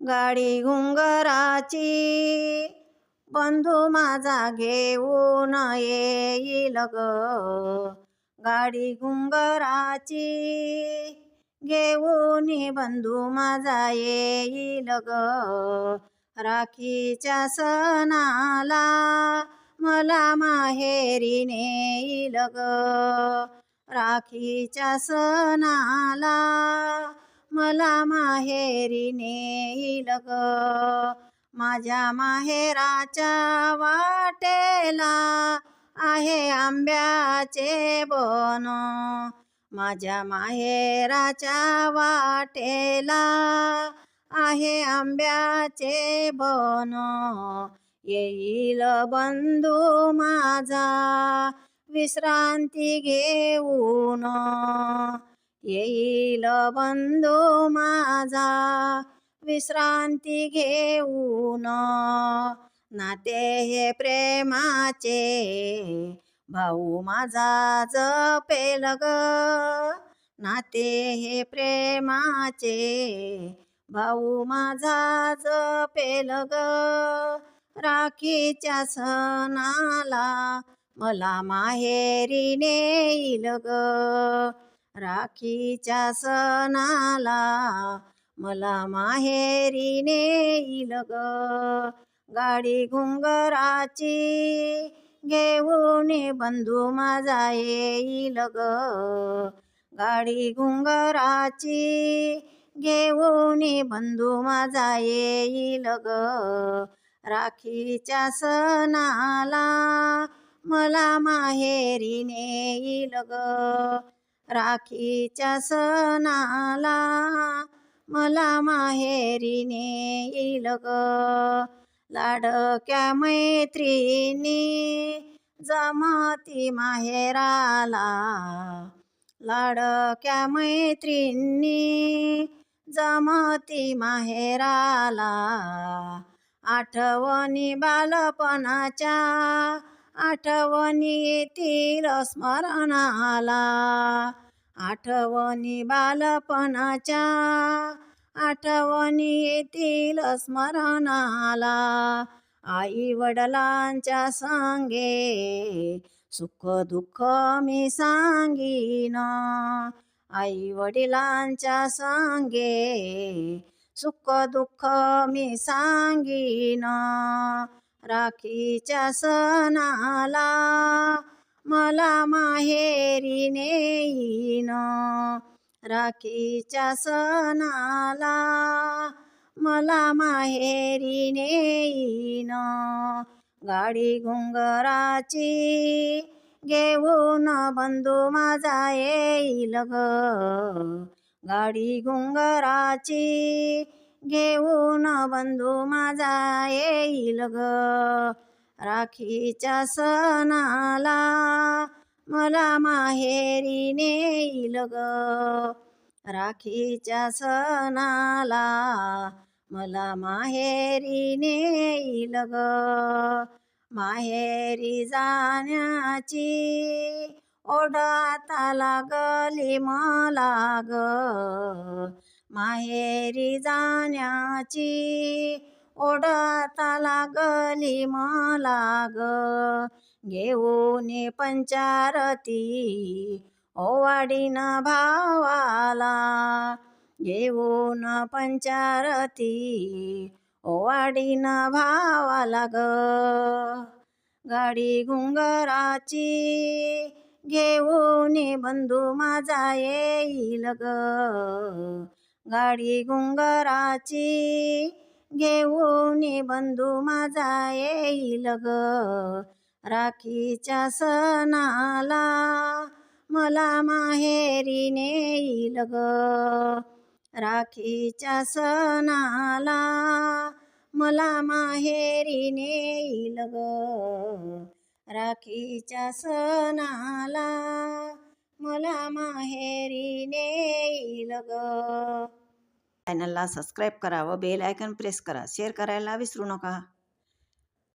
गाडी घुंगराची बंधू माझा घेऊन येईल ग. गाडी घुंगराची घेऊन बंधू माझा येईल ग. राखीच्या सणाला मला माहेरी नेईल ग. राखीच्या सणाला मला माहेरी नेईल ग. माझ्या माहेराच्या वाटेला आहे आंब्याचे बन. माझ्या माहेराच्या वाटेला आहे आंब्याचे बन. येईल बंधू माझा विश्रांती घेऊन. येईल बंधू माझा विश्रांती घेऊन. नाते हे प्रेमाचे भाऊ माझा जपेल ग. नाते हे प्रेमाचे भाऊ माझा जपेल ग. राखीच्या सणाला मला माहेरी नेईल ग. राखीच्या सणाला मला माहेरी नेईल ग. गाडी घुंगराची घेऊन बंधू माझा येईल ग. गाडी घुंगराची घेऊन बंधू माझा येईल ग. राखीच्या सणाला मला माहेरी नेईल ग. राखीच्या सणाला मला माहेरी नेईल ग. लाडक्या मैत्रिणी जमती माहेराला. लाडक्या मैत्रिणी जमती माहेराला. आठवणी बालपणाच्या आठवणी येतील स्मरणाला. आठवणी बालपणाच्या आठवणी येतील स्मरणाला. आई वडिलांच्या संगे सुख दुःख मी सांगीन. आई वडिलांच्या संगे सुख दुःख मी सांगीन. राखीच्या सणाला मला माहेरी नेईन. राखीच्या सणाला मला माहेरी नेईन. गाडी घुंगराची घेऊन बंधू माझा येईल ग. गाडी घुंगराची घेऊन बंधू माझा येईल ग. राखीच्या सणाला मला माहेरी नेईल ग. राखीच्या सणाला मला माहेरी नेईल ग. माहेरी जाण्याची ओढ आता लागली मला ग. माहेरी जाण्याची ओढ आता लागली मला ग. घेऊन पंचारती ओवाडीन भावाला. घेऊन पंचारती ओवाडीन भावाला ग. गाडी घुंगराची घेऊन बंधू माझा येईल ग. गाडी घुंगराची घेऊन बंधू माझा येईल ग. राखीच्या सणाला मला माहेरी नेईल ग. राखीच्या सणाला मला माहेरी नेईल ग. राखीच्या सणाला मला माहेरी नेईल ग. चॅनलला सबस्क्राईब करा व बेल आयकॉन प्रेस करा. शेअर करायला विसरू नका.